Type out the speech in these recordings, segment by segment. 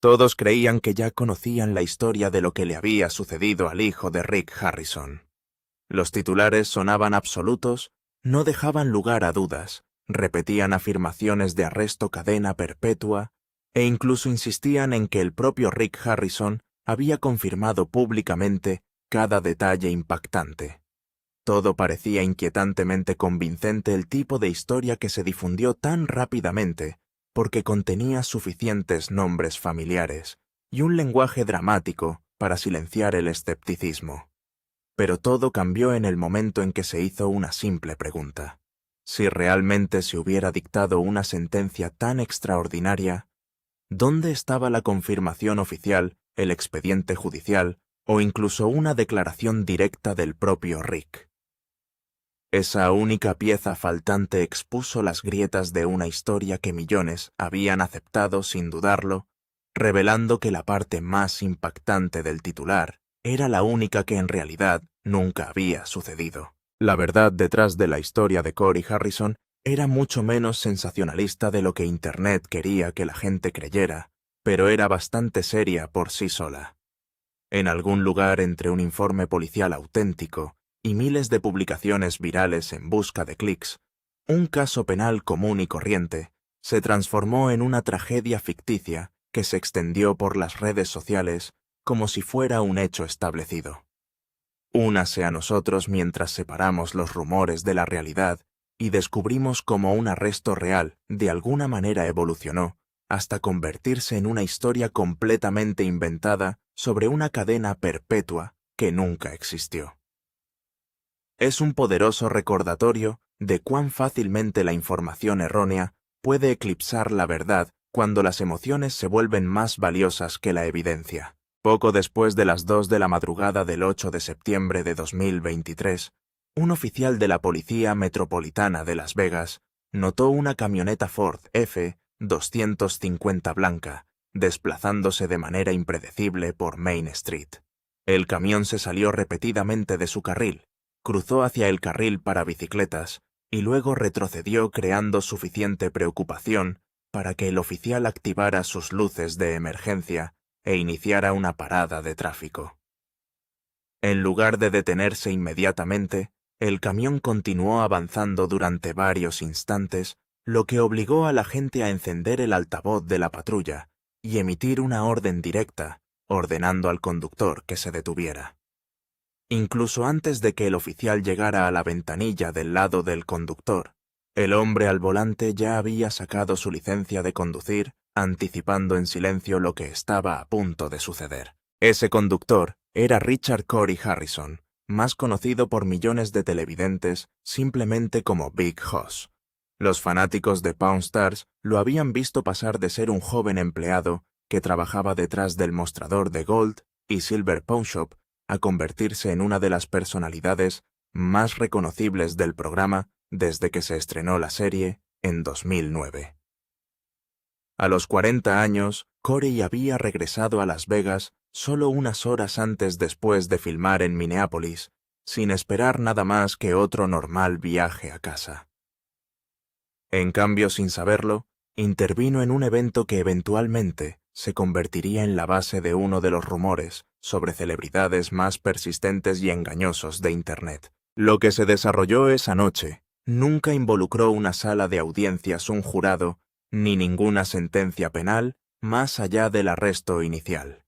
Todos creían que ya conocían la historia de lo que le había sucedido al hijo de Rick Harrison. Los titulares sonaban absolutos, no dejaban lugar a dudas, repetían afirmaciones de arresto cadena perpetua e incluso insistían en que el propio Rick Harrison había confirmado públicamente cada detalle impactante. Todo parecía inquietantemente convincente el tipo de historia que se difundió tan rápidamente porque contenía suficientes nombres familiares y un lenguaje dramático para silenciar el escepticismo. Pero todo cambió en el momento en que se hizo una simple pregunta. Si realmente se hubiera dictado una sentencia tan extraordinaria, ¿dónde estaba la confirmación oficial, el expediente judicial o incluso una declaración directa del propio Rick? Esa única pieza faltante expuso las grietas de una historia que millones habían aceptado sin dudarlo, revelando que la parte más impactante del titular era la única que en realidad nunca había sucedido. La verdad detrás de la historia de Corey Harrison era mucho menos sensacionalista de lo que Internet quería que la gente creyera, pero era bastante seria por sí sola. En algún lugar entre un informe policial auténtico y miles de publicaciones virales en busca de clics, un caso penal común y corriente se transformó en una tragedia ficticia que se extendió por las redes sociales como si fuera un hecho establecido. Únase a nosotros mientras separamos los rumores de la realidad y descubrimos cómo un arresto real de alguna manera evolucionó hasta convertirse en una historia completamente inventada sobre una cadena perpetua que nunca existió. Es un poderoso recordatorio de cuán fácilmente la información errónea puede eclipsar la verdad cuando las emociones se vuelven más valiosas que la evidencia. Poco después de las 2 de la madrugada del 8 de septiembre de 2023, un oficial de la Policía Metropolitana de Las Vegas notó una camioneta Ford F-250 blanca desplazándose de manera impredecible por Main Street. El camión se salió repetidamente de su carril, cruzó hacia el carril para bicicletas y luego retrocedió creando suficiente preocupación para que el oficial activara sus luces de emergencia e iniciara una parada de tráfico. En lugar de detenerse inmediatamente, el camión continuó avanzando durante varios instantes, lo que obligó a la gente a encender el altavoz de la patrulla y emitir una orden directa, ordenando al conductor que se detuviera. Incluso antes de que el oficial llegara a la ventanilla del lado del conductor, el hombre al volante ya había sacado su licencia de conducir, anticipando en silencio lo que estaba a punto de suceder. Ese conductor era Richard Corey Harrison, más conocido por millones de televidentes simplemente como Big Hoss. Los fanáticos de Pawn Stars lo habían visto pasar de ser un joven empleado que trabajaba detrás del mostrador de Gold y Silver Pawn Shop a convertirse en una de las personalidades más reconocibles del programa desde que se estrenó la serie en 2009. A los 40 años, Corey había regresado a Las Vegas solo unas horas antes después de filmar en Minneapolis, sin esperar nada más que otro normal viaje a casa. En cambio, sin saberlo, intervino en un evento que eventualmente se convertiría en la base de uno de los rumores sobre celebridades más persistentes y engañosos de Internet. Lo que se desarrolló esa noche nunca involucró una sala de audiencias, un jurado, ni ninguna sentencia penal más allá del arresto inicial.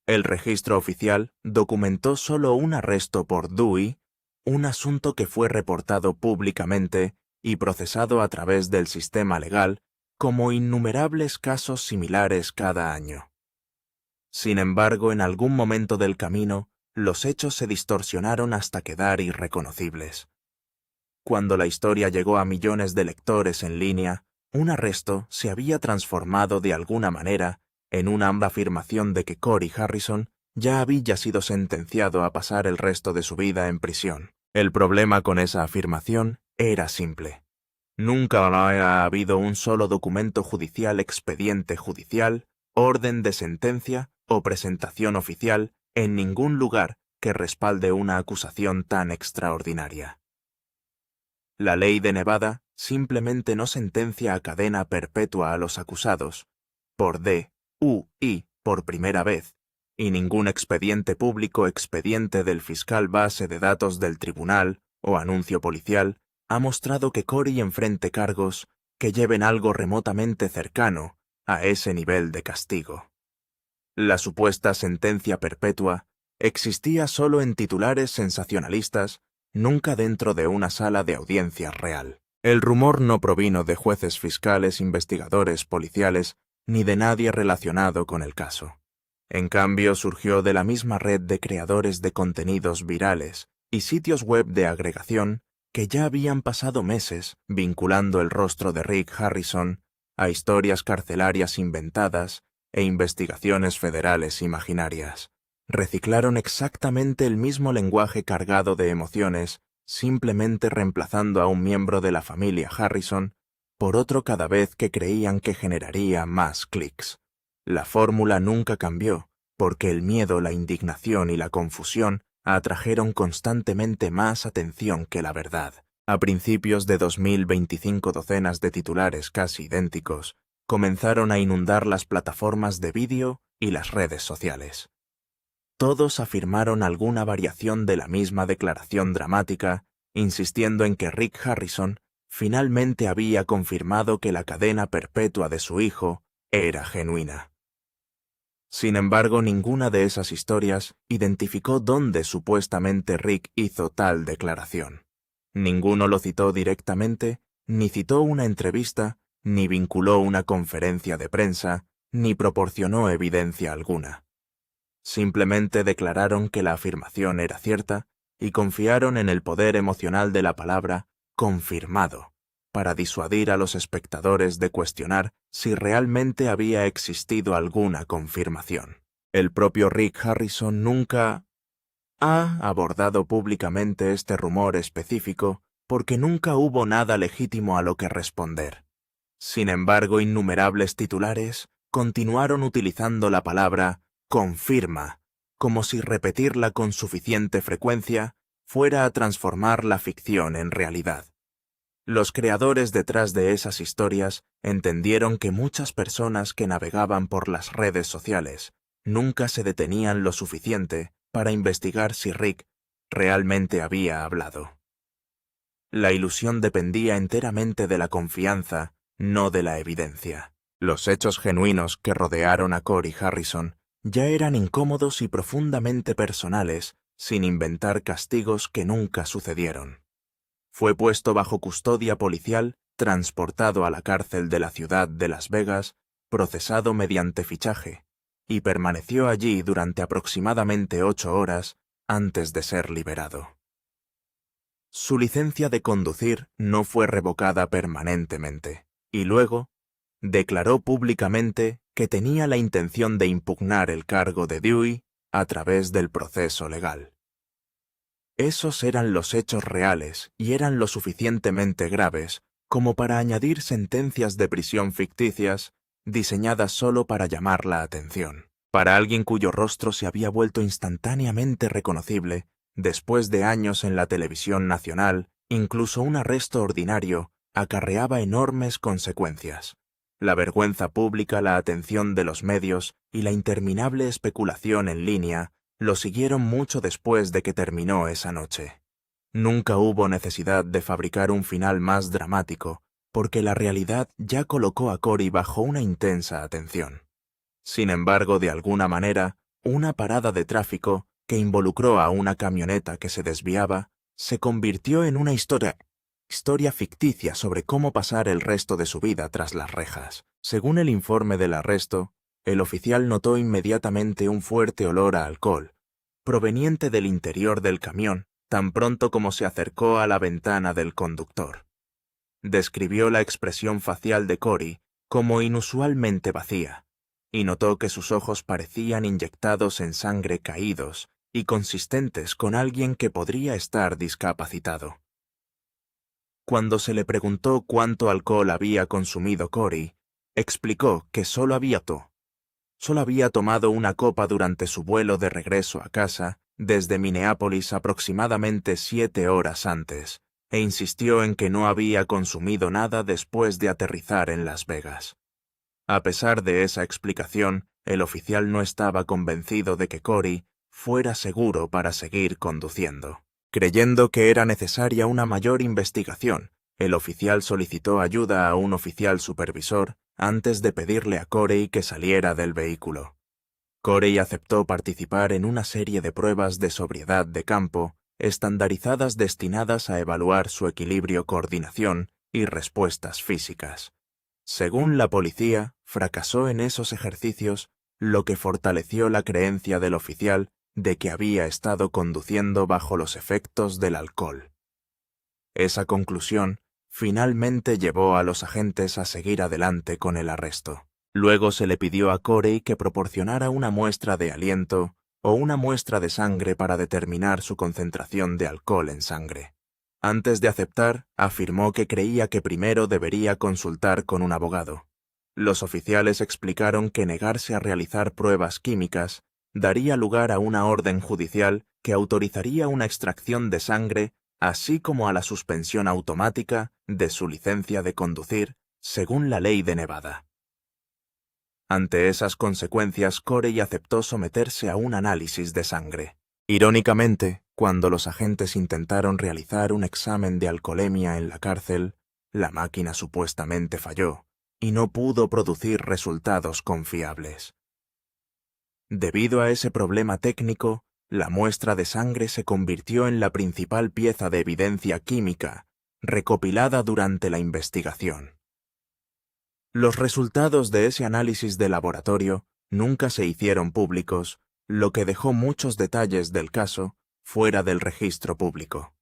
El registro oficial documentó solo un arresto por Dewey, un asunto que fue reportado públicamente y procesado a través del sistema legal como innumerables casos similares cada año. Sin embargo, en algún momento del camino, los hechos se distorsionaron hasta quedar irreconocibles. Cuando la historia llegó a millones de lectores en línea, un arresto se había transformado de alguna manera en una afirmación de que Corey Harrison ya había sido sentenciado a pasar el resto de su vida en prisión. El problema con esa afirmación era simple. Nunca había habido un solo documento judicial, expediente judicial, orden de sentencia o presentación oficial en ningún lugar que respalde una acusación tan extraordinaria. La ley de Nevada simplemente no sentencia a cadena perpetua a los acusados, por D, por primera vez, y ningún expediente público, expediente del fiscal, base de datos del tribunal o anuncio policial ha mostrado que Corey enfrente cargos que lleven algo remotamente cercano a ese nivel de castigo. La supuesta sentencia perpetua existía solo en titulares sensacionalistas, nunca dentro de una sala de audiencia real. El rumor no provino de jueces, fiscales, investigadores, policiales, ni de nadie relacionado con el caso. En cambio, surgió de la misma red de creadores de contenidos virales y sitios web de agregación que ya habían pasado meses vinculando el rostro de Rick Harrison a historias carcelarias inventadas e investigaciones federales imaginarias. Reciclaron exactamente el mismo lenguaje cargado de emociones, simplemente reemplazando a un miembro de la familia Harrison por otro cada vez que creían que generaría más clics. La fórmula nunca cambió, porque el miedo, la indignación y la confusión atrajeron constantemente más atención que la verdad. A principios de 2025, docenas de titulares casi idénticos comenzaron a inundar las plataformas de vídeo y las redes sociales. Todos afirmaron alguna variación de la misma declaración dramática, insistiendo en que Rick Harrison finalmente había confirmado que la cadena perpetua de su hijo era genuina. Sin embargo, ninguna de esas historias identificó dónde supuestamente Rick hizo tal declaración. Ninguno lo citó directamente, ni citó una entrevista, ni vinculó una conferencia de prensa, ni proporcionó evidencia alguna. Simplemente declararon que la afirmación era cierta y confiaron en el poder emocional de la palabra confirmado, para disuadir a los espectadores de cuestionar si realmente había existido alguna confirmación. El propio Rick Harrison nunca ha abordado públicamente este rumor específico porque nunca hubo nada legítimo a lo que responder. Sin embargo, innumerables titulares continuaron utilizando la palabra confirma, como si repetirla con suficiente frecuencia fuera a transformar la ficción en realidad. Los creadores detrás de esas historias entendieron que muchas personas que navegaban por las redes sociales nunca se detenían lo suficiente para investigar si Rick realmente había hablado. La ilusión dependía enteramente de la confianza, no de la evidencia. Los hechos genuinos que rodearon a Corey Harrison ya eran incómodos y profundamente personales, sin inventar castigos que nunca sucedieron. Fue puesto bajo custodia policial, transportado a la cárcel de la ciudad de Las Vegas, procesado mediante fichaje, y permaneció allí durante aproximadamente 8 horas antes de ser liberado. Su licencia de conducir no fue revocada permanentemente, y luego declaró públicamente que tenía la intención de impugnar el cargo de Dewey a través del proceso legal. Esos eran los hechos reales y eran lo suficientemente graves como para añadir sentencias de prisión ficticias diseñadas solo para llamar la atención. Para alguien cuyo rostro se había vuelto instantáneamente reconocible, después de años en la televisión nacional, incluso un arresto ordinario acarreaba enormes consecuencias. La vergüenza pública, la atención de los medios y la interminable especulación en línea lo siguieron mucho después de que terminó esa noche. Nunca hubo necesidad de fabricar un final más dramático, porque la realidad ya colocó a Corey bajo una intensa atención. Sin embargo, de alguna manera, una parada de tráfico que involucró a una camioneta que se desviaba se convirtió en una historia ficticia sobre cómo pasar el resto de su vida tras las rejas. Según el informe del arresto, el oficial notó inmediatamente un fuerte olor a alcohol, proveniente del interior del camión, tan pronto como se acercó a la ventana del conductor. Describió la expresión facial de Corey como inusualmente vacía, y notó que sus ojos parecían inyectados en sangre, caídos y consistentes con alguien que podría estar discapacitado. Cuando se le preguntó cuánto alcohol había consumido Corey, explicó que solo había tomado una copa durante su vuelo de regreso a casa desde Minneapolis aproximadamente 7 horas antes, e insistió en que no había consumido nada después de aterrizar en Las Vegas. A pesar de esa explicación, el oficial no estaba convencido de que Corey fuera seguro para seguir conduciendo. Creyendo que era necesaria una mayor investigación, el oficial solicitó ayuda a un oficial supervisor antes de pedirle a Corey que saliera del vehículo. Corey aceptó participar en una serie de pruebas de sobriedad de campo estandarizadas destinadas a evaluar su equilibrio, coordinación y respuestas físicas. Según la policía, fracasó en esos ejercicios, lo que fortaleció la creencia del oficial de que había estado conduciendo bajo los efectos del alcohol. Esa conclusión finalmente llevó a los agentes a seguir adelante con el arresto. Luego se le pidió a Corey que proporcionara una muestra de aliento o una muestra de sangre para determinar su concentración de alcohol en sangre. Antes de aceptar, afirmó que creía que primero debería consultar con un abogado. Los oficiales explicaron que negarse a realizar pruebas químicas daría lugar a una orden judicial que autorizaría una extracción de sangre, así como a la suspensión automática de su licencia de conducir, según la ley de Nevada. Ante esas consecuencias, Corey aceptó someterse a un análisis de sangre. Irónicamente, cuando los agentes intentaron realizar un examen de alcoholemia en la cárcel, la máquina supuestamente falló y no pudo producir resultados confiables. Debido a ese problema técnico, la muestra de sangre se convirtió en la principal pieza de evidencia química recopilada durante la investigación. Los resultados de ese análisis de laboratorio nunca se hicieron públicos, lo que dejó muchos detalles del caso fuera del registro público.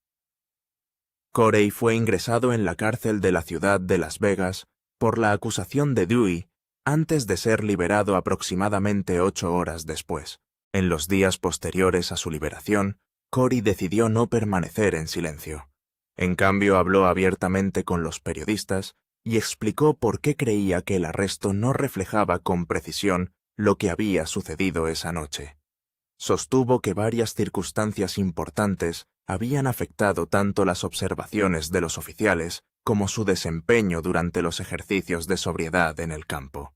Corey fue ingresado en la cárcel de la ciudad de Las Vegas por la acusación de Dewey antes de ser liberado aproximadamente 8 horas después. En los días posteriores a su liberación, Corey decidió no permanecer en silencio. En cambio, habló abiertamente con los periodistas y explicó por qué creía que el arresto no reflejaba con precisión lo que había sucedido esa noche. Sostuvo que varias circunstancias importantes habían afectado tanto las observaciones de los oficiales como su desempeño durante los ejercicios de sobriedad en el campo.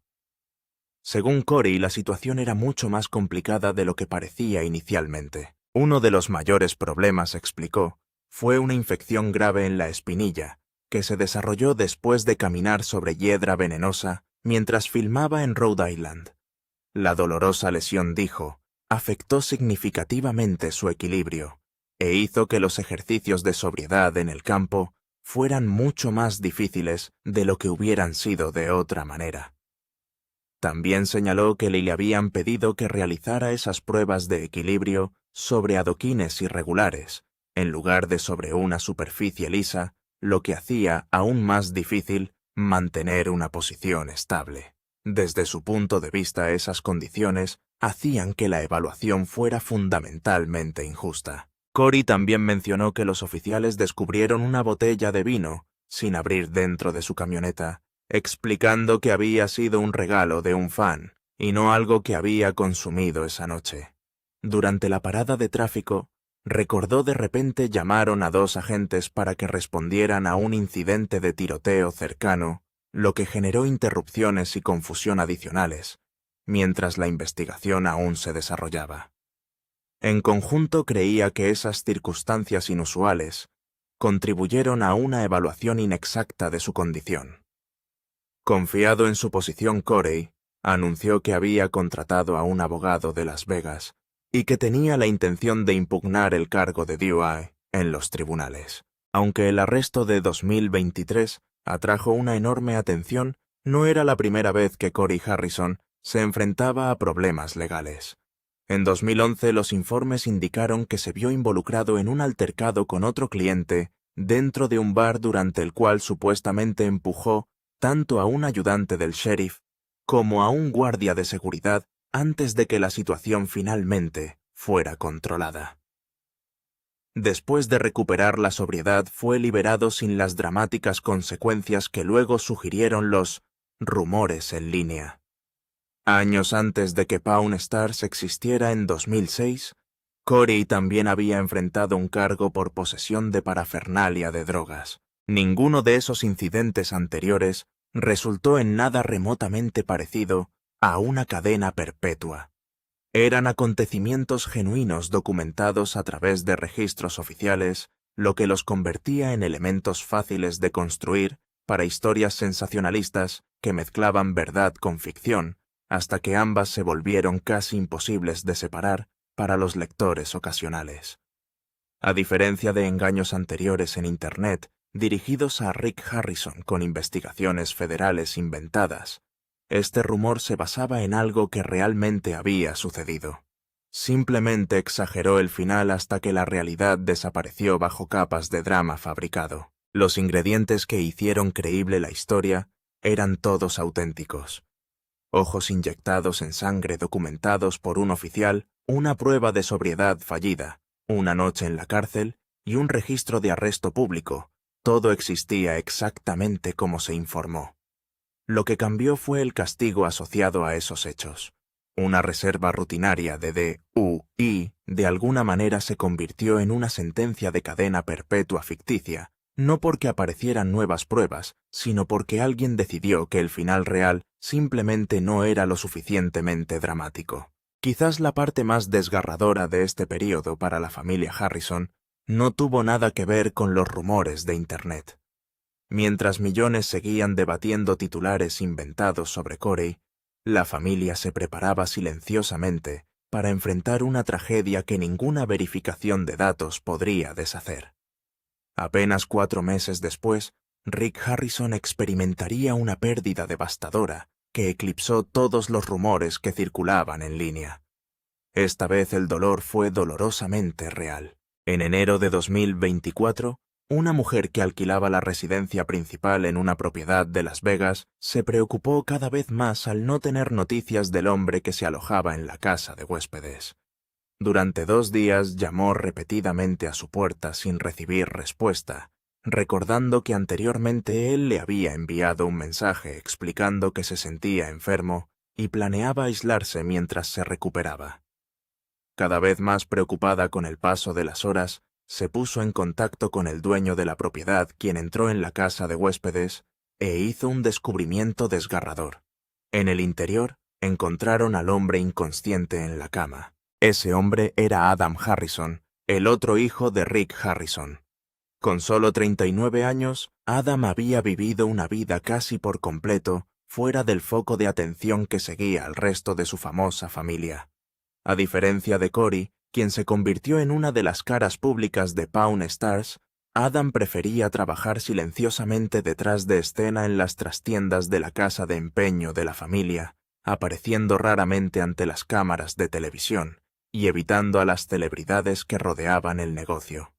Según Corey, la situación era mucho más complicada de lo que parecía inicialmente. Uno de los mayores problemas, explicó, fue una infección grave en la espinilla, que se desarrolló después de caminar sobre hiedra venenosa mientras filmaba en Rhode Island. La dolorosa lesión, dijo, afectó significativamente su equilibrio e hizo que los ejercicios de sobriedad en el campo fueran mucho más difíciles de lo que hubieran sido de otra manera. También señaló que le habían pedido que realizara esas pruebas de equilibrio sobre adoquines irregulares, en lugar de sobre una superficie lisa, lo que hacía aún más difícil mantener una posición estable. Desde su punto de vista, esas condiciones hacían que la evaluación fuera fundamentalmente injusta. Corey también mencionó que los oficiales descubrieron una botella de vino sin abrir dentro de su camioneta, explicando que había sido un regalo de un fan y no algo que había consumido esa noche. Durante la parada de tráfico, recordó de repente llamaron a 2 agentes para que respondieran a un incidente de tiroteo cercano, lo que generó interrupciones y confusión adicionales, mientras la investigación aún se desarrollaba. En conjunto creía que esas circunstancias inusuales contribuyeron a una evaluación inexacta de su condición. Confiado en su posición, Corey anunció que había contratado a un abogado de Las Vegas y que tenía la intención de impugnar el cargo de DUI en los tribunales. Aunque el arresto de 2023 atrajo una enorme atención, no era la primera vez que Corey Harrison se enfrentaba a problemas legales. En 2011 los informes indicaron que se vio involucrado en un altercado con otro cliente dentro de un bar durante el cual supuestamente empujó tanto a un ayudante del sheriff como a un guardia de seguridad antes de que la situación finalmente fuera controlada. Después de recuperar la sobriedad, fue liberado sin las dramáticas consecuencias que luego sugirieron los rumores en línea. Años antes de que Pawn Stars existiera en 2006, Corey también había enfrentado un cargo por posesión de parafernalia de drogas. Ninguno de esos incidentes anteriores resultó en nada remotamente parecido a una cadena perpetua. Eran acontecimientos genuinos documentados a través de registros oficiales, lo que los convertía en elementos fáciles de construir para historias sensacionalistas que mezclaban verdad con ficción, hasta que ambas se volvieron casi imposibles de separar para los lectores ocasionales. A diferencia de engaños anteriores en Internet, dirigidos a Rick Harrison con investigaciones federales inventadas, este rumor se basaba en algo que realmente había sucedido. Simplemente exageró el final hasta que la realidad desapareció bajo capas de drama fabricado. Los ingredientes que hicieron creíble la historia eran todos auténticos. Ojos inyectados en sangre documentados por un oficial, una prueba de sobriedad fallida, una noche en la cárcel y un registro de arresto público. Todo existía exactamente como se informó. Lo que cambió fue el castigo asociado a esos hechos. Una reserva rutinaria de DUI de alguna manera se convirtió en una sentencia de cadena perpetua ficticia, no porque aparecieran nuevas pruebas, sino porque alguien decidió que el final real simplemente no era lo suficientemente dramático. Quizás la parte más desgarradora de este periodo para la familia Harrison no tuvo nada que ver con los rumores de Internet. Mientras millones seguían debatiendo titulares inventados sobre Corey, la familia se preparaba silenciosamente para enfrentar una tragedia que ninguna verificación de datos podría deshacer. Apenas 4 meses después, Rick Harrison experimentaría una pérdida devastadora que eclipsó todos los rumores que circulaban en línea. Esta vez el dolor fue dolorosamente real. En enero de 2024, una mujer que alquilaba la residencia principal en una propiedad de Las Vegas se preocupó cada vez más al no tener noticias del hombre que se alojaba en la casa de huéspedes. Durante 2 días llamó repetidamente a su puerta sin recibir respuesta, recordando que anteriormente él le había enviado un mensaje explicando que se sentía enfermo y planeaba aislarse mientras se recuperaba. Cada vez más preocupada con el paso de las horas, se puso en contacto con el dueño de la propiedad, quien entró en la casa de huéspedes e hizo un descubrimiento desgarrador. En el interior encontraron al hombre inconsciente en la cama. Ese hombre era Adam Harrison, el otro hijo de Rick Harrison. Con solo 39 años, Adam había vivido una vida casi por completo fuera del foco de atención que seguía al resto de su famosa familia. A diferencia de Corey, quien se convirtió en una de las caras públicas de Pawn Stars, Adam prefería trabajar silenciosamente detrás de escena en las trastiendas de la casa de empeño de la familia, apareciendo raramente ante las cámaras de televisión y evitando a las celebridades que rodeaban el negocio.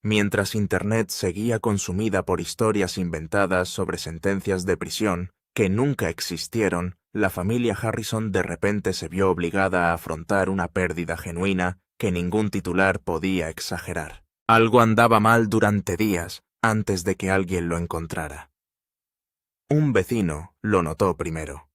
Mientras Internet seguía consumida por historias inventadas sobre sentencias de prisión que nunca existieron, la familia Harrison de repente se vio obligada a afrontar una pérdida genuina que ningún titular podía exagerar. Algo andaba mal durante días antes de que alguien lo encontrara. Un vecino lo notó primero.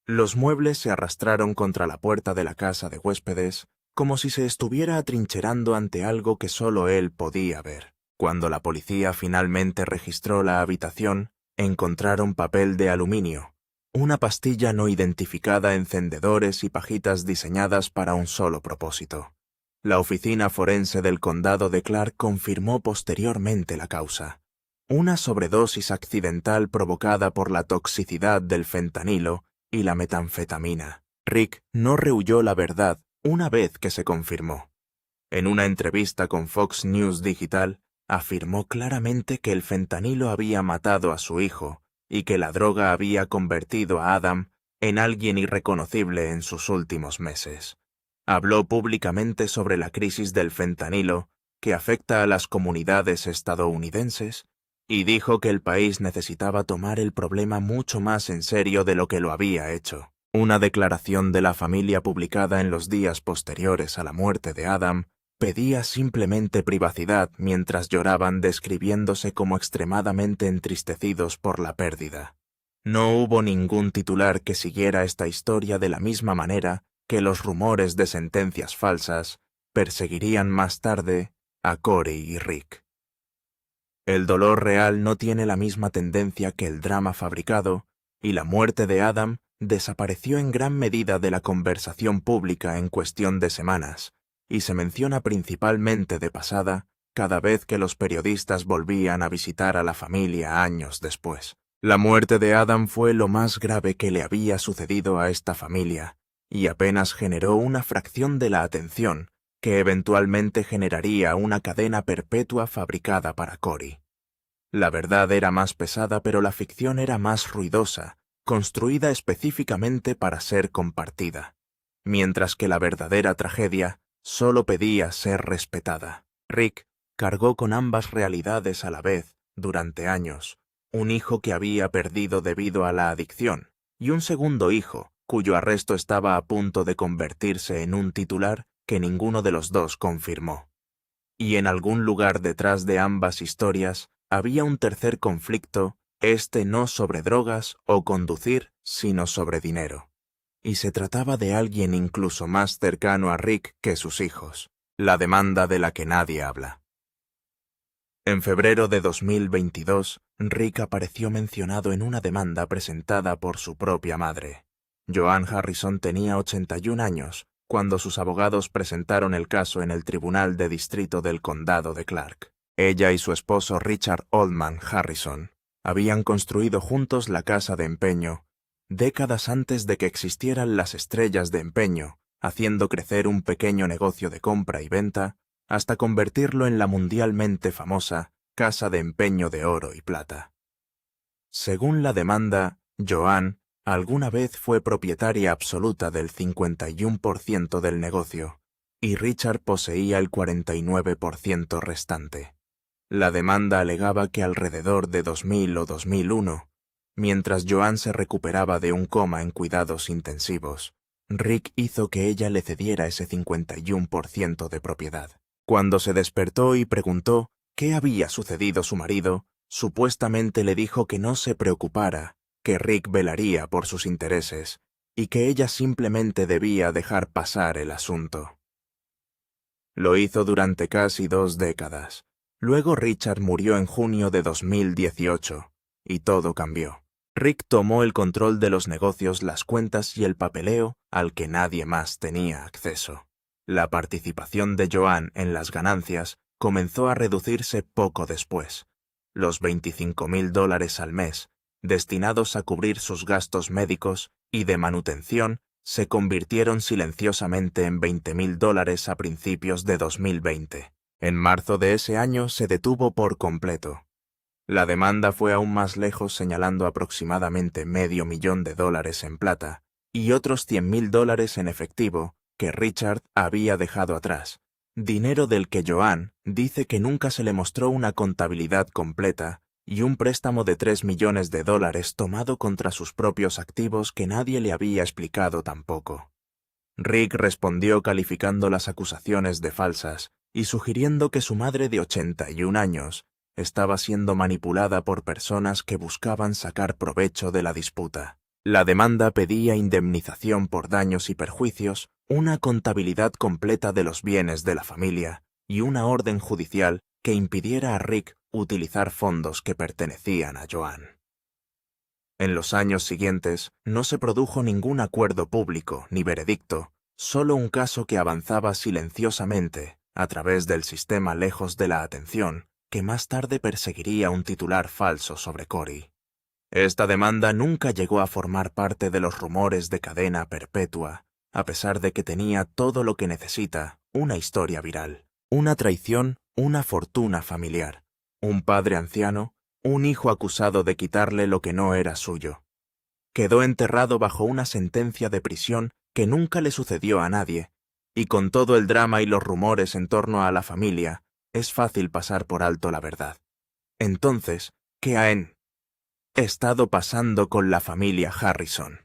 Los muebles se arrastraron contra la puerta de la casa de huéspedes como si se estuviera atrincherando ante algo que solo él podía ver. Cuando la policía finalmente registró la habitación, encontraron papel de aluminio, una pastilla no identificada, encendedores y pajitas diseñadas para un solo propósito. La oficina forense del condado de Clark confirmó posteriormente la causa: una sobredosis accidental provocada por la toxicidad del fentanilo y la metanfetamina. Rick no rehuyó la verdad una vez que se confirmó. En una entrevista con Fox News Digital, afirmó claramente que el fentanilo había matado a su hijo y que la droga había convertido a Adam en alguien irreconocible en sus últimos meses. Habló públicamente sobre la crisis del fentanilo que afecta a las comunidades estadounidenses y dijo que el país necesitaba tomar el problema mucho más en serio de lo que lo había hecho. Una declaración de la familia publicada en los días posteriores a la muerte de Adam pedía simplemente privacidad mientras lloraban, describiéndose como extremadamente entristecidos por la pérdida. No hubo ningún titular que siguiera esta historia de la misma manera que los rumores de sentencias falsas perseguirían más tarde a Corey y Rick. El dolor real no tiene la misma tendencia que el drama fabricado, y la muerte de Adam desapareció en gran medida de la conversación pública en cuestión de semanas, y se menciona principalmente de pasada cada vez que los periodistas volvían a visitar a la familia años después. La muerte de Adam fue lo más grave que le había sucedido a esta familia, y apenas generó una fracción de la atención que eventualmente generaría una cadena perpetua fabricada para Corey. La verdad era más pesada, pero la ficción era más ruidosa, construida específicamente para ser compartida, mientras que la verdadera tragedia solo pedía ser respetada. Rick cargó con ambas realidades a la vez durante años, un hijo que había perdido debido a la adicción, y un segundo hijo, cuyo arresto estaba a punto de convertirse en un titular que ninguno de los dos confirmó. Y en algún lugar detrás de ambas historias había un tercer conflicto, este no sobre drogas o conducir, sino sobre dinero. Y se trataba de alguien incluso más cercano a Rick que sus hijos, la demanda de la que nadie habla. En febrero de 2022, Rick apareció mencionado en una demanda presentada por su propia madre. Joanne Harrison tenía 81 años cuando sus abogados presentaron el caso en el Tribunal de Distrito del Condado de Clark. Ella y su esposo Richard Oldman Harrison habían construido juntos la casa de empeño décadas antes de que existieran las estrellas de empeño, haciendo crecer un pequeño negocio de compra y venta hasta convertirlo en la mundialmente famosa Casa de Empeño de Oro y Plata. Según la demanda, Joanne alguna vez fue propietaria absoluta del 51% del negocio, y Richard poseía el 49% restante. La demanda alegaba que alrededor de 2000 o 2001, mientras Joanne se recuperaba de un coma en cuidados intensivos, Rick hizo que ella le cediera ese 51% de propiedad. Cuando se despertó y preguntó qué había sucedido, su marido supuestamente le dijo que no se preocupara, que Rick velaría por sus intereses y que ella simplemente debía dejar pasar el asunto. Lo hizo durante casi 2 décadas. Luego Richard murió en junio de 2018 y todo cambió. Rick tomó el control de los negocios, las cuentas y el papeleo al que nadie más tenía acceso. La participación de Joanne en las ganancias comenzó a reducirse poco después. Los $25,000 al mes, destinados a cubrir sus gastos médicos y de manutención, se convirtieron silenciosamente en $20,000 a principios de 2020. En marzo de ese año se detuvo por completo. La demanda fue aún más lejos, señalando aproximadamente $500,000 en plata y otros $100,000 en efectivo que Richard había dejado atrás, dinero del que Joanne dice que nunca se le mostró una contabilidad completa, y un préstamo de $3 millones tomado contra sus propios activos que nadie le había explicado tampoco. Rick respondió calificando las acusaciones de falsas y sugiriendo que su madre de 81 años estaba siendo manipulada por personas que buscaban sacar provecho de la disputa. La demanda pedía indemnización por daños y perjuicios, una contabilidad completa de los bienes de la familia y una orden judicial que impidiera a Rick utilizar fondos que pertenecían a Joanne. En los años siguientes no se produjo ningún acuerdo público ni veredicto, solo un caso que avanzaba silenciosamente a través del sistema lejos de la atención que más tarde perseguiría un titular falso sobre Corey. Esta demanda nunca llegó a formar parte de los rumores de cadena perpetua, a pesar de que tenía todo lo que necesita: una historia viral, una traición, una fortuna familiar, un padre anciano, un hijo acusado de quitarle lo que no era suyo. Quedó enterrado bajo una sentencia de prisión que nunca le sucedió a nadie, y con todo el drama y los rumores en torno a la familia, es fácil pasar por alto la verdad. Entonces, ¿qué ha estado pasando con la familia Harrison?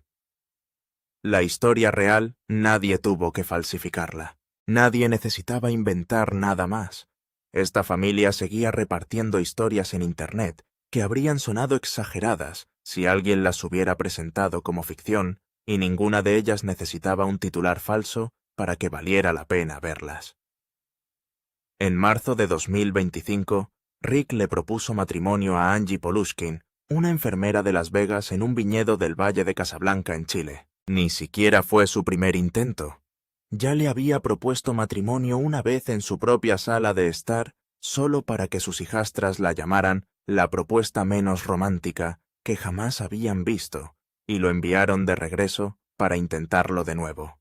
La historia real nadie tuvo que falsificarla. Nadie necesitaba inventar nada más. Esta familia seguía repartiendo historias en Internet que habrían sonado exageradas si alguien las hubiera presentado como ficción, y ninguna de ellas necesitaba un titular falso para que valiera la pena verlas. En marzo de 2025, Rick le propuso matrimonio a Angie Polushkin, una enfermera de Las Vegas en un viñedo del Valle de Casablanca en Chile. Ni siquiera fue su primer intento. Ya le había propuesto matrimonio una vez en su propia sala de estar, solo para que sus hijastras la llamaran la propuesta menos romántica que jamás habían visto, y lo enviaron de regreso para intentarlo de nuevo.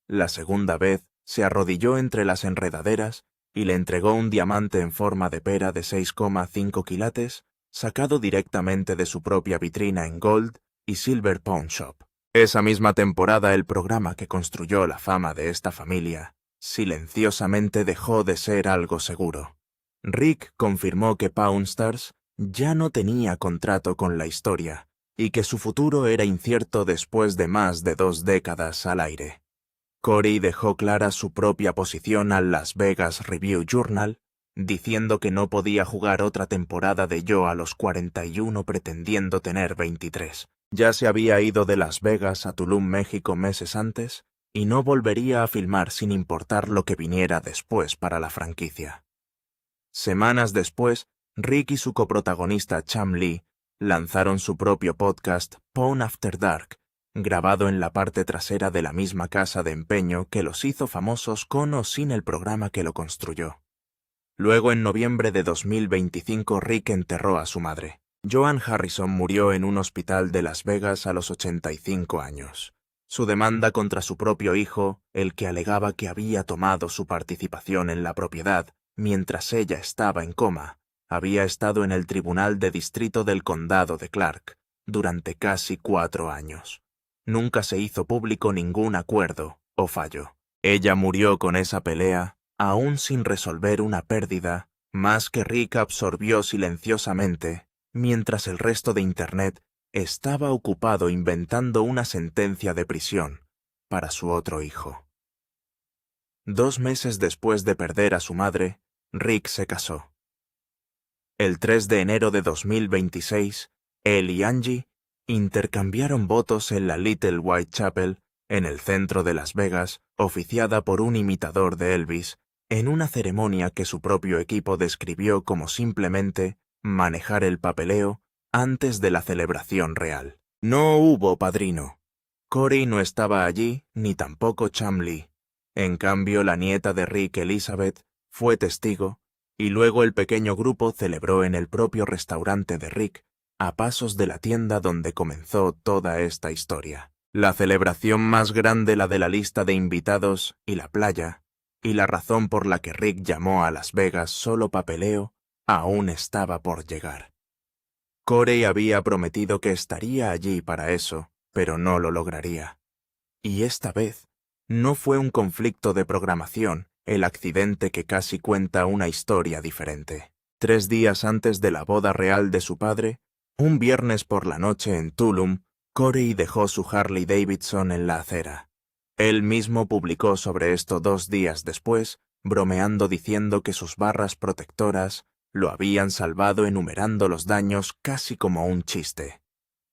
La segunda vez se arrodilló entre las enredaderas y le entregó un diamante en forma de pera de 6,5 quilates, sacado directamente de su propia vitrina en Gold y Silver Pawn Shop. Esa misma temporada el programa que construyó la fama de esta familia silenciosamente dejó de ser algo seguro. Rick confirmó que Pawn Stars ya no tenía contrato con la historia y que su futuro era incierto después de más de 2 décadas al aire. Corey dejó clara su propia posición al Las Vegas Review Journal, diciendo que no podía jugar otra temporada de Yo a los 41 pretendiendo tener 23. Ya se había ido de Las Vegas a Tulum, México meses antes, y no volvería a filmar sin importar lo que viniera después para la franquicia. Semanas después, Rick y su coprotagonista Cham Lee lanzaron su propio podcast Pawn After Dark, grabado en la parte trasera de la misma casa de empeño que los hizo famosos con o sin el programa que lo construyó. Luego, en noviembre de 2025, Rick enterró a su madre. Joan Harrison murió en un hospital de Las Vegas a los 85 años. Su demanda contra su propio hijo, el que alegaba que había tomado su participación en la propiedad mientras ella estaba en coma, había estado en el Tribunal de Distrito del Condado de Clark durante casi 4 años. Nunca se hizo público ningún acuerdo o fallo. Ella murió con esa pelea, aún sin resolver una pérdida, más que Rick absorbió silenciosamente, mientras el resto de Internet estaba ocupado inventando una sentencia de prisión para su otro hijo. 2 meses después de perder a su madre, Rick se casó. El 3 de enero de 2026, él y Angie intercambiaron votos en la Little White Chapel, en el centro de Las Vegas, oficiada por un imitador de Elvis, en una ceremonia que su propio equipo describió como simplemente manejar el papeleo antes de la celebración real. No hubo padrino. Corey no estaba allí, ni tampoco Cham Lee. En cambio, la nieta de Rick, Elizabeth, fue testigo, y luego el pequeño grupo celebró en el propio restaurante de Rick, a pasos de la tienda donde comenzó toda esta historia. La celebración más grande, la de la lista de invitados y la playa, y la razón por la que Rick llamó a Las Vegas solo papeleo, aún estaba por llegar. Corey había prometido que estaría allí para eso, pero no lo lograría. Y esta vez, no fue un conflicto de programación el accidente que casi cuenta una historia diferente. 3 días antes de la boda real de su padre, un viernes por la noche en Tulum, Corey dejó su Harley Davidson en la acera. Él mismo publicó sobre esto 2 días después, bromeando diciendo que sus barras protectoras lo habían salvado, enumerando los daños casi como un chiste.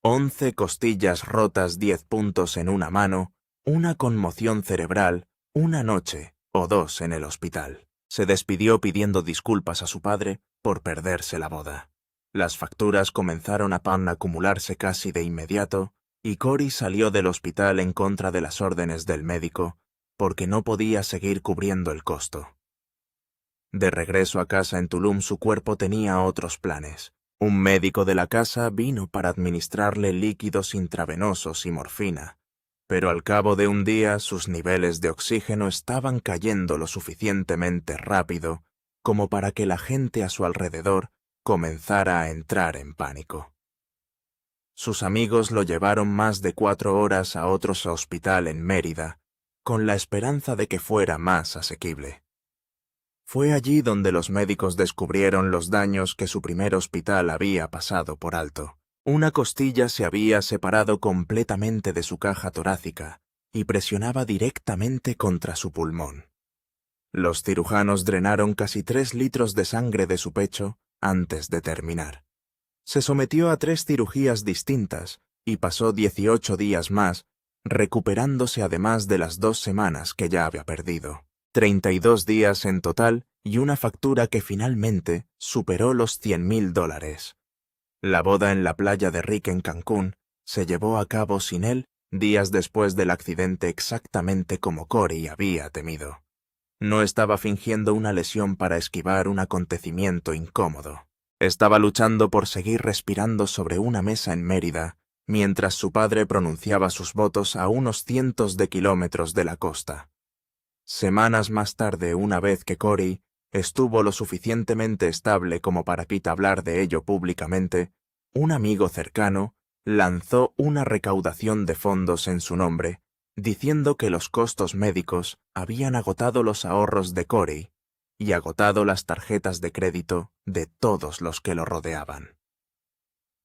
11 costillas rotas, 10 puntos en una mano, una conmoción cerebral, una noche o 2 en el hospital. Se despidió pidiendo disculpas a su padre por perderse la boda. Las facturas comenzaron a acumularse casi de inmediato, y Corey salió del hospital en contra de las órdenes del médico, porque no podía seguir cubriendo el costo. De regreso a casa en Tulum, su cuerpo tenía otros planes. Un médico de la casa vino para administrarle líquidos intravenosos y morfina, pero al cabo de un día sus niveles de oxígeno estaban cayendo lo suficientemente rápido como para que la gente a su alrededor comenzara a entrar en pánico. Sus amigos lo llevaron más de 4 horas a otro hospital en Mérida, con la esperanza de que fuera más asequible. Fue allí donde los médicos descubrieron los daños que su primer hospital había pasado por alto. Una costilla se había separado completamente de su caja torácica y presionaba directamente contra su pulmón. Los cirujanos drenaron casi 3 litros de sangre de su pecho antes de terminar. Se sometió a 3 cirugías distintas y pasó 18 días más, recuperándose además de las 2 semanas que ya había perdido. 32 días en total y una factura que finalmente superó los $100,000. La boda en la playa de Rick en Cancún se llevó a cabo sin él días después del accidente, exactamente como Corey había temido. No estaba fingiendo una lesión para esquivar un acontecimiento incómodo. Estaba luchando por seguir respirando sobre una mesa en Mérida, mientras su padre pronunciaba sus votos a unos cientos de kilómetros de la costa. Semanas más tarde, una vez que Corey estuvo lo suficientemente estable como para hablar de ello públicamente, un amigo cercano lanzó una recaudación de fondos en su nombre, diciendo que los costos médicos habían agotado los ahorros de Corey y agotado las tarjetas de crédito de todos los que lo rodeaban.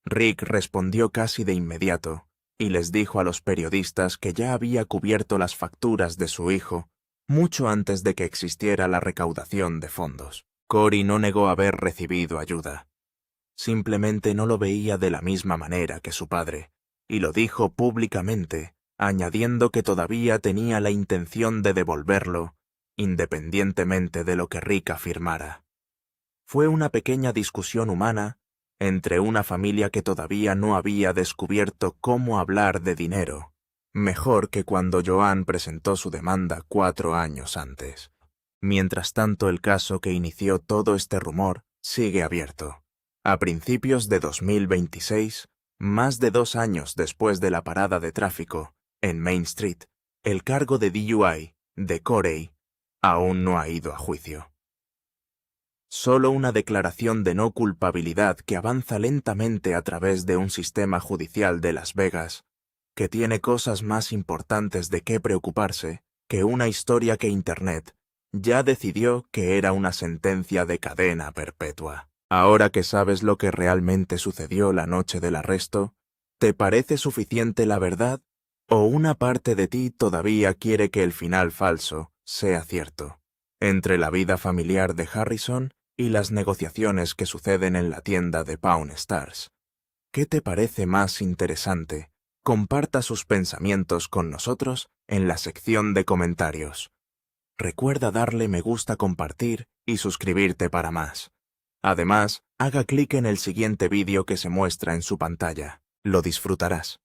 Rick respondió casi de inmediato y les dijo a los periodistas que ya había cubierto las facturas de su hijo mucho antes de que existiera la recaudación de fondos. Corey no negó haber recibido ayuda. Simplemente no lo veía de la misma manera que su padre, y lo dijo públicamente, añadiendo que todavía tenía la intención de devolverlo, independientemente de lo que Rick afirmara. Fue una pequeña discusión humana entre una familia que todavía no había descubierto cómo hablar de dinero, mejor que cuando Joan presentó su demanda 4 años antes. Mientras tanto, el caso que inició todo este rumor sigue abierto. A principios de 2026, más de 2 años después de la parada de tráfico en Main Street, el cargo de DUI de Corey aún no ha ido a juicio. Solo una declaración de no culpabilidad que avanza lentamente a través de un sistema judicial de Las Vegas, que tiene cosas más importantes de qué preocuparse que una historia que Internet ya decidió que era una sentencia de cadena perpetua. Ahora que sabes lo que realmente sucedió la noche del arresto, ¿te parece suficiente la verdad? ¿O una parte de ti todavía quiere que el final falso sea cierto? Entre la vida familiar de Harrison y las negociaciones que suceden en la tienda de Pawn Stars, ¿qué te parece más interesante? Comparta sus pensamientos con nosotros en la sección de comentarios. Recuerda darle me gusta, compartir y suscribirte para más. Además, haga clic en el siguiente vídeo que se muestra en su pantalla. Lo disfrutarás.